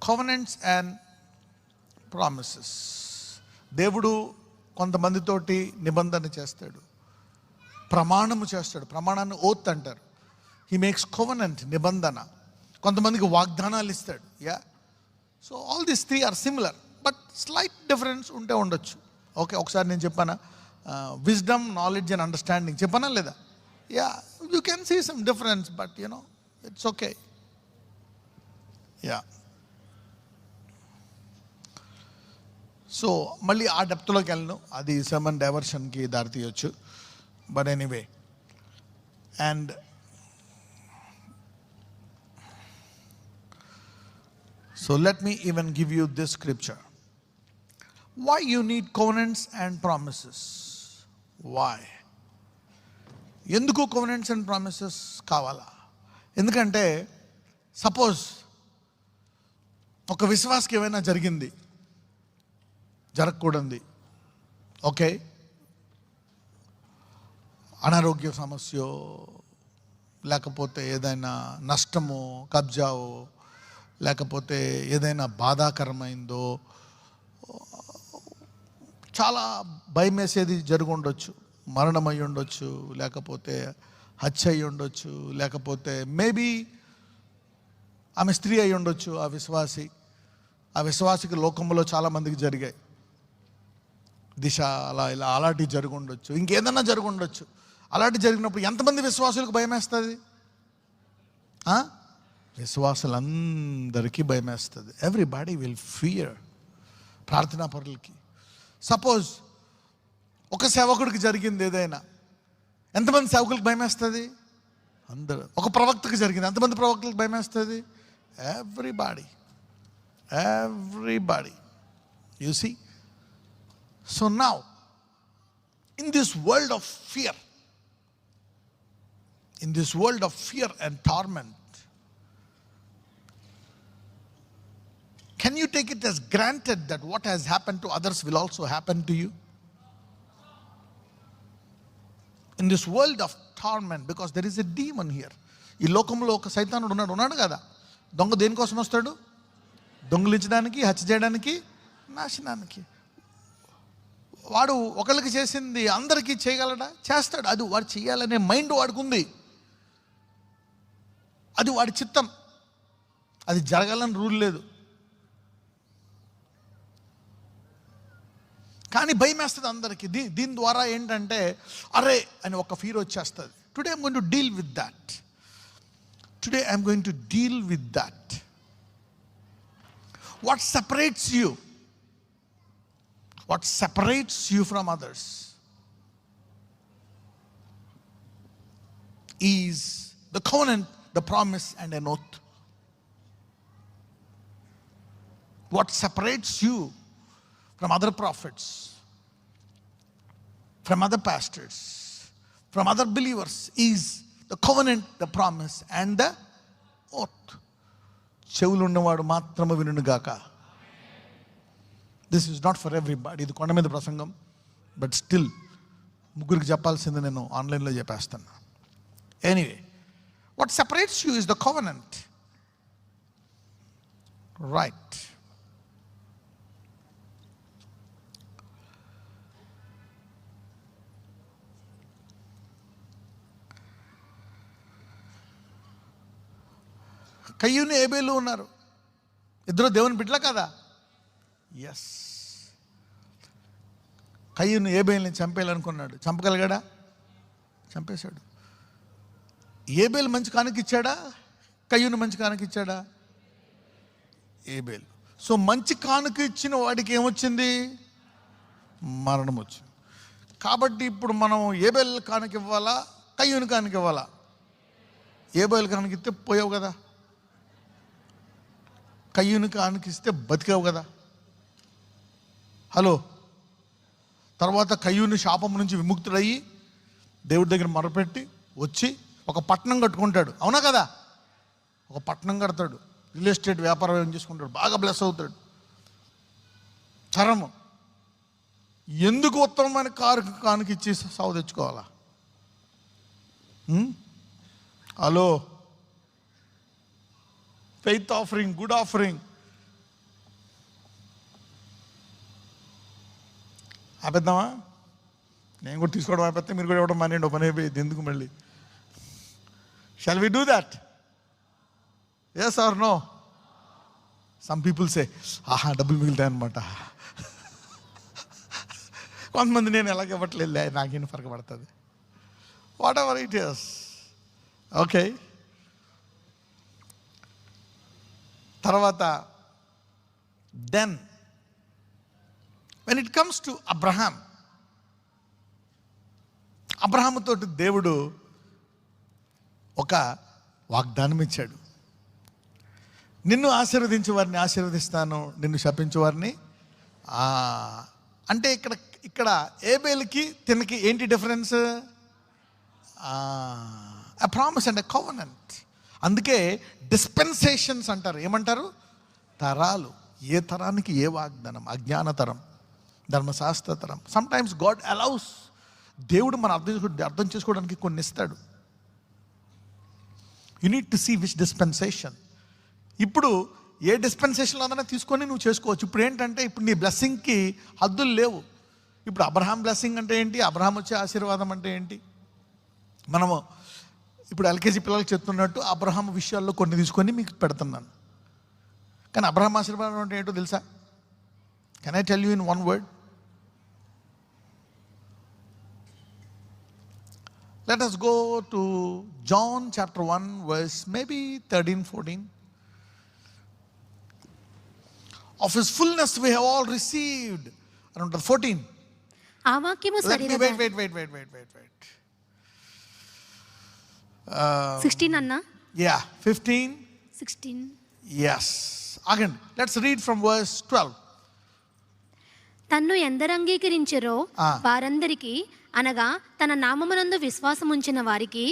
కోవెనెంట్స్ and promises. దేవుడు కొంతమందితోటి నిబంధన చేస్తాడు, ప్రమాణము చేస్తాడు. ప్రమాణాన్ని ఓత్ అంటారు. హీ మేక్స్ కోవెనెంట్, నిబంధన. కొంతమందికి వాగ్దానాలు ఇస్తాడు. Yeah, so all these three are similar, but slight difference ఉంటే ఉండొచ్చు. ఓకే, ఒకసారి నేను చెప్పానా, విజ్డమ్, నాలెడ్జ్ అండ్ అండర్స్టాండింగ్ చెప్పానా లేదా? Yeah, you can see some difference, but you know it's okay. Yeah, so మళ్ళీ ఆ డెప్త్లోకి వెళ్ళను, అది సెమన్ డైవర్షన్కి దారి తీయొచ్చు. But anyway, and so let me even give you this scripture. Why you need covenants and promises? Why? ఎందుకు covenants and promises కావాలా? ఎందుకంటే సపోజ్ ఒక విశ్వాసకి ఏమైనా జరిగింది, జరగకూడదు, ఓకే, అనారోగ్య సమస్యో, లేకపోతే ఏదైనా నష్టమో, కబ్జావో, లేకపోతే ఏదైనా బాధాకరమైందో, చాలా భయం వేసేది జరిగి ఉండొచ్చు, మరణం అయి ఉండొచ్చు, లేకపోతే హత్య అయి ఉండొచ్చు, లేకపోతే మేబీ ఆమె స్త్రీ అయి ఉండొచ్చు. ఆ విశ్వాసికి లోకంలో చాలామందికి జరిగాయి. దిశ అలా ఇలా అలాంటివి జరిగి ఉండొచ్చు, ఇంకేదన్నా జరిగి ఉండొచ్చు. అలాంటి జరిగినప్పుడు ఎంతమంది విశ్వాసులకు భయం వేస్తుంది? విశ్వాసులందరికీ భయం వేస్తుంది. Everybody will fear. ప్రార్థనా పరులకి. సపోజ్ ఒక సేవకుడికి జరిగింది ఏదైనా, ఎంతమంది సేవకులకు భయం వేస్తుంది? అందరూ. ఒక ప్రవక్తకు జరిగింది, ఎంతమంది ప్రవక్తలకు భయం వేస్తుంది? Everybody. You see, so now in this world of fear and torment, can you take it as granted that what has happened to others will also happen to you? In this world of torment, because there is a demon here. ఈ లోకంలో ఒక సైతానుడు ఉన్నాడు కదా. దొంగ దేనికోసం వస్తాడు? దొంగిలించడానికి, హత్య చేయడానికి, నాశనానికి. వాడు ఒకరికి చేసింది అందరికీ చేయగలడా? చేస్తాడు. అది వాడు చేయాలనే మైండ్ వాడుకుంది, అది వాడి చిత్తం. అది జరగాలని రూల్ లేదు. కానీ భయం వేస్తుంది అందరికీ. దీని ద్వారా ఏంటంటే అరే అని ఒక ఫీర్ వచ్చేస్తుంది. Today I'm going to deal with that. What separates you from others is the covenant, the promise and an oath. What separates you from other prophets, from other pastors, from other believers is the covenant, the promise and the oath. చెవులున్నవాడు మాత్రము వినును గాక. This is not for everybody. ఇది కొండ మీద ప్రసంగం, but still ముగ్గురికి చెప్పాల్సింది నేను ఆన్లైన్లో చెప్పేస్తాను. Anyway, what separates you is the covenant, right? కయ్యూను, ఏబేలు ఉన్నారు. ఇద్దరు దేవుని బిడ్డల కదా. ఎస్, కయ్యూను ఏబేల్ని చంపేయాలనుకున్నాడు. చంపగలిగాడా? చంపేశాడు. ఏబేలు మంచి కానుకిచ్చాడా? కయ్యూను మంచి కానుకిచ్చాడా? ఏబేలు. సో మంచి కానుక ఇచ్చిన వాడికి ఏమొచ్చింది? మరణం వచ్చింది. కాబట్టి ఇప్పుడు మనం ఏబేల్ కానుక ఇవ్వాలా, కయ్యూను కానుక ఇవ్వాలా? ఏబేలు కానుకిస్తే పోయావు కదా, కయ్యూను కానుకిస్తే బతికావు కదా. హలో, తర్వాత కయ్యూను శాపం నుంచి విముక్తుడయ్యి దేవుడి దగ్గర మొరపెట్టి వచ్చి ఒక పట్టణం కట్టుకుంటాడు. అవునా కదా? ఒక పట్టణం కడతాడు, రియల్ ఎస్టేట్ వ్యాపారం ఏం చేసుకుంటాడు, బాగా బ్లెస్ అవుతాడు. చరము ఎందుకు ఉత్తమమైన కానుక ఇచ్చి సాగు తెచ్చుకోవాలా? Hello, faith offering, good offering, ఆపేద్దామా? నేను కూడా తీసుకోవడం ఆపేస్తే మీరు కూడా ఇవ్వడం మానేయండి. పని అయిపోయింది, ఎందుకు మళ్ళీ? Shall we do that? Yes or no? Some people say ఆహా డబ్బులు మిగులుతాయి అనమాట. కొంతమంది నేను ఎలాగ ఇవ్వట్లేదు, నాకేం ఫరక పడుతుంది. Whatever it is. Okay, తర్వాత then when it comes to Abraham తోటి దేవుడు ఒక వాగ్దానం ఇచ్చాడు. నిన్ను ఆశీర్వదించే వారిని ఆశీర్వదిస్తాను, నిన్ను శపించే వారిని. అంటే ఇక్కడ ఏబేలుకి తినకి ఏంటి difference? a promise and a covenant. అందుకే డిస్పెన్సేషన్స్ అంటారు. ఏమంటారు? తరాలు. ఏ తరానికి ఏ వాగ్దానం? అజ్ఞాన తరం, ధర్మశాస్త్ర తరం. Sometimes God allows. దేవుడు మన అర్థం చేసుకోవడానికి కొన్ని ఇస్తాడు. You need to see which dispensation. ఇప్పుడు ఏ డిస్పెన్సేషన్లో అదైనా తీసుకొని నువ్వు చేసుకోవచ్చు. ఇప్పుడు ఏంటంటే, ఇప్పుడు నీ బ్లెస్సింగ్కి హద్దులు లేవు. ఇప్పుడు అబ్రహాం బ్లెస్సింగ్ అంటే ఏంటి? అబ్రహాం వచ్చే ఆశీర్వాదం అంటే ఏంటి? మనము ఇప్పుడు ఎల్కేజీ పిల్లలకు చెప్తున్నట్టు అబ్రహాం విషయాల్లో కొన్ని తీసుకొని మీకు పెడుతున్నాను. కానీ అబ్రహాం ఆశీర్వాదం అంటే ఏంటో తెలుసా? Can I tell you in one word? Let us go to John chapter 1 verse maybe 13-14. Of his fullness we have all received. Around 14. ఆ వాక్యము శరీరధారి. Wait. 16 అన్నా? Yeah, 15. 16. Yes. Again, let's read from verse 12. తన్ను ఎందరు అంగీకరించెరో వారందరికీ, అనగా తన నామమునందు విశ్వాసం ఉంచిన వారికి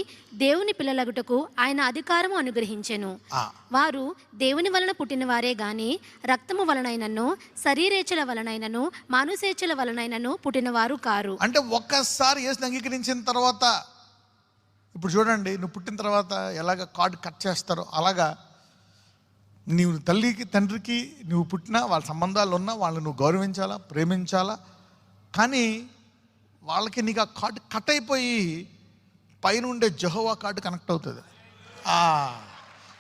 దేవుని పిల్లలగుటకు ఆయన అధికారము అనుగ్రహించెను. వారు దేవుని వలన పుట్టిన వారే గాని రక్తము వలనైనను శరీరేచ్ఛల వలనైనను మానుసేచ్ఛల వలనైనను పుట్టినవారు కారు. అంటే ఒక్కసారి యేసుని అంగీకరించిన తర్వాత, ఇప్పుడు చూడండి, నువ్వు పుట్టిన తర్వాత ఎలాగ కార్డు కట్ చేస్తారో అలాగా నీవు తల్లికి తండ్రికి నువ్వు పుట్టినా, వాళ్ళ సంబంధాలు ఉన్నా వాళ్ళని నువ్వు గౌరవించాలా, ప్రేమించాలా. కానీ వాళ్ళకి నీకు ఆ కార్డు కట్ అయిపోయి పైన ఉండే యెహోవా కార్డు కనెక్ట్ అవుతుంది.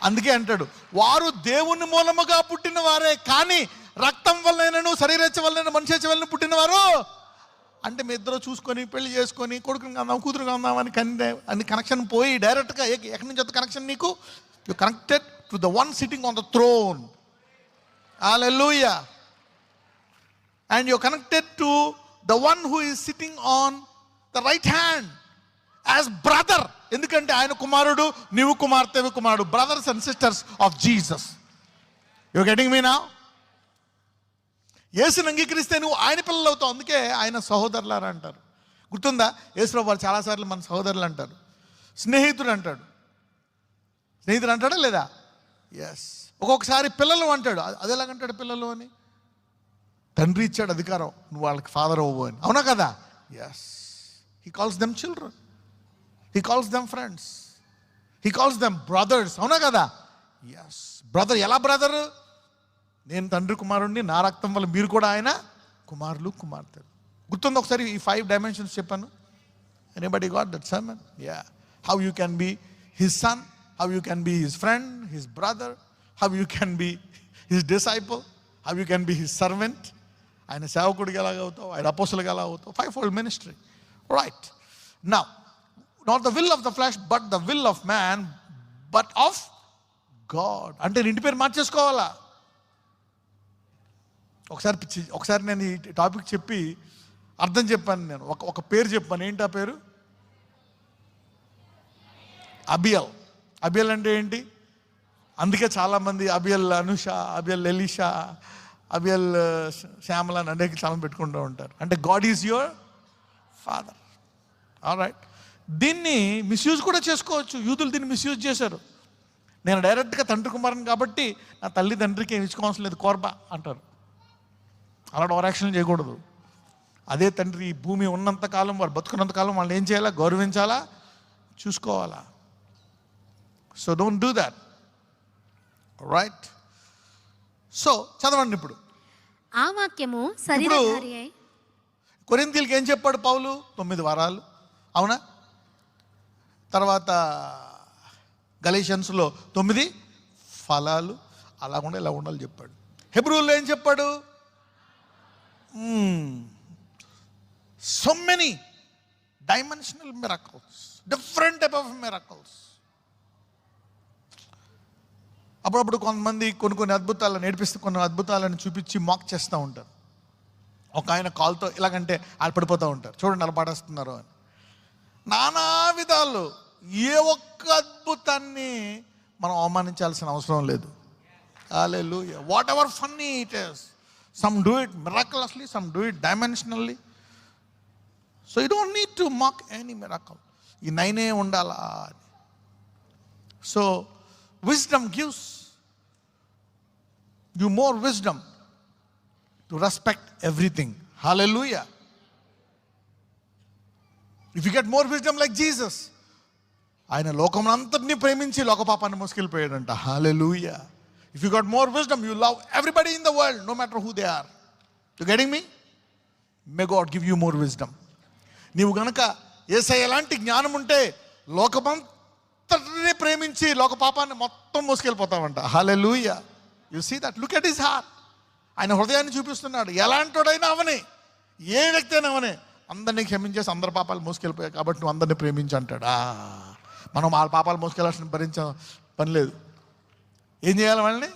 అందుకే అంటాడు, వారు దేవుని మూలముగా పుట్టిన వారే కానీ రక్తం వల్లైనను శరీరేచ్ఛ వల్లైన మనిషి వలన పుట్టినవారు. అంటే మీ ఇద్దరు చూసుకొని పెళ్లి చేసుకొని కొడుకుని కందాం కూతురు కందాం అని కనెక్షన్ పోయి డైరెక్ట్గా ఎక్కడి నుంచి వస్తుంది కనెక్షన్ నీకు? You connected to the one sitting on the throne. Hallelujah. And you connected to the one who is sitting on the right hand as brother. ఎందుకంటే ఆయన కుమారుడు, నీవు కుమార్తెవి కుమారుడు. brothers and sisters of Jesus. You getting me now? యేసుని అంగీకరిస్తే నువ్వు ఆయన పిల్లలు అవుతావు. అందుకే ఆయన సహోదరులారా అంటారు. గుర్తుందా? యేసుప్రభువు వారు చాలాసార్లు మన సహోదరులు అంటారు, స్నేహితుడు అంటాడు. స్నేహితుడు అంటాడా లేదా? ఎస్. ఒక్కొక్కసారి పిల్లలు అంటాడు. అదేలాగంటాడు పిల్లలు అని? తండ్రి ఇచ్చాడు అధికారం, నువ్వు వాళ్ళకి ఫాదర్ అవ్వు అని. అవునా కదా? Yes. He calls them children, he calls them friends, he calls them brothers. అవునా కదా? ఎస్. బ్రదర్. ఎలా బ్రదర్? నేను తండ్రి కుమారుడిని, నా రక్తం వల్ల మీరు కూడా ఆయన కుమారులు కుమార్తెలు. గుర్తుంది? ఒకసారి ఈ 5 డైమెన్షన్స్ చెప్పాను. Anybody got that sermon? Yeah. How you can be his son, how you can be his friend, his brother, how you can be his disciple, how you can be his servant. ఆయన సేవకుడికి ఎలాగ అవుతావు, ఆయన అపోస్తలుగా ఎలా అవుతావు. 5-fold ministry. Right. Now not the will of the flesh but the will of man but of God. అంటే ఇంటి పేరు మార్చేసుకోవాలా? ఒకసారి నేను ఈ టాపిక్ చెప్పి అర్థం చెప్పాను. నేను ఒక పేరు చెప్పాను. ఏంటి ఆ పేరు? అబియల్. అబియల్ అంటే ఏంటి? అందుకే చాలామంది అబియల్ అనుష, అబియల్ ఎలీషా, అబియల్ శ్యామల అని అనేక చాలా పెట్టుకుంటూ ఉంటారు. అంటే God is your father. Alright. దీన్ని మిస్యూజ్ కూడా చేసుకోవచ్చు. యూతులు దీన్ని మిస్యూజ్ చేశారు. నేను డైరెక్ట్గా తండ్రి కుమారుని కాబట్టి నా తల్లి తండ్రికి ఏమి ఇచ్చుకోవాల్సిన లేదు, కోర్బా అంటారు. అలాంటి ఓవరాక్షన్ చేయకూడదు. అదే తండ్రి ఈ భూమి ఉన్నంతకాలం, వారు బతుకున్నంతకాలం వాళ్ళని ఏం చేయాలా? గౌరవించాలా, చూసుకోవాలా. So don't do that. Right. So చదవండి ఇప్పుడు. ఆ వాక్యము శరీరధారి అయి. కొరింథీయులకి ఏం చెప్పాడు పౌలు? 9 వరాలు, అవునా? తర్వాత గలేషియన్స్లో 9 ఫలాలు, అలాగుండా ఇలా ఉండాలి చెప్పాడు. హెబ్రూల్లో ఏం చెప్పాడు? So many dimensional miracles, different type of miracles. అప్పుడప్పుడు కొంతమంది కొన్ని అద్భుతాలను నేర్పిస్తే కొన్ని అద్భుతాలను చూపించి మాక్ చేస్తూ ఉంటారు. ఒక ఆయన కాల్తో ఇలాగంటే వాళ్ళు పడిపోతూ ఉంటారు, చూడండి అలా పాడేస్తున్నారు అని. నానా విధాలు, ఏ ఒక్క అద్భుతాన్ని మనం అవమానించాల్సిన అవసరం లేదు. Hallelujah. Whatever funny it is, some do it miraculously, some do it dimensionally. So you don't need to mock any miracle. ఈ 9 ఉండాలా అని. So wisdom gives you more wisdom to respect everything. Hallelujah. If you get more wisdom like Jesus, ఆయన లోకమునంతటిని ప్రేమించి లోక పాపాన్ని మోసుకెళ్ళిపోయాడంట. హల్లెలూయా. If you got more wisdom, you love everybody in the world, no matter who they are. You getting me? May God give you more wisdom. నీవు గనక యేసయ్య లాంటి జ్ఞానం ఉంటే లోకమంతటిని ప్రేమించి లోక పాపాన్ని మొత్తం మోసుకెళ్ళిపోతామంట. Hallelujah. You see that, look at his heart. ఆయన హృదయాన్ని చూపిస్తున్నాడు. ఎలాంటోడైనా అవనే, ఏ వ్యక్తి అయినా అవనే, అందరినీ క్షమించేసి అందరి పాపాలు మోసుకెళ్ళిపోయాయి కాబట్టి నువ్వు అందరినీ ప్రేమించి అంటాడు. మనం వాళ్ళ పాపాలు మోసుకెళ్ళాల్సిన భరించ పని లేదు. ఏం చేయాలి వాళ్ళని?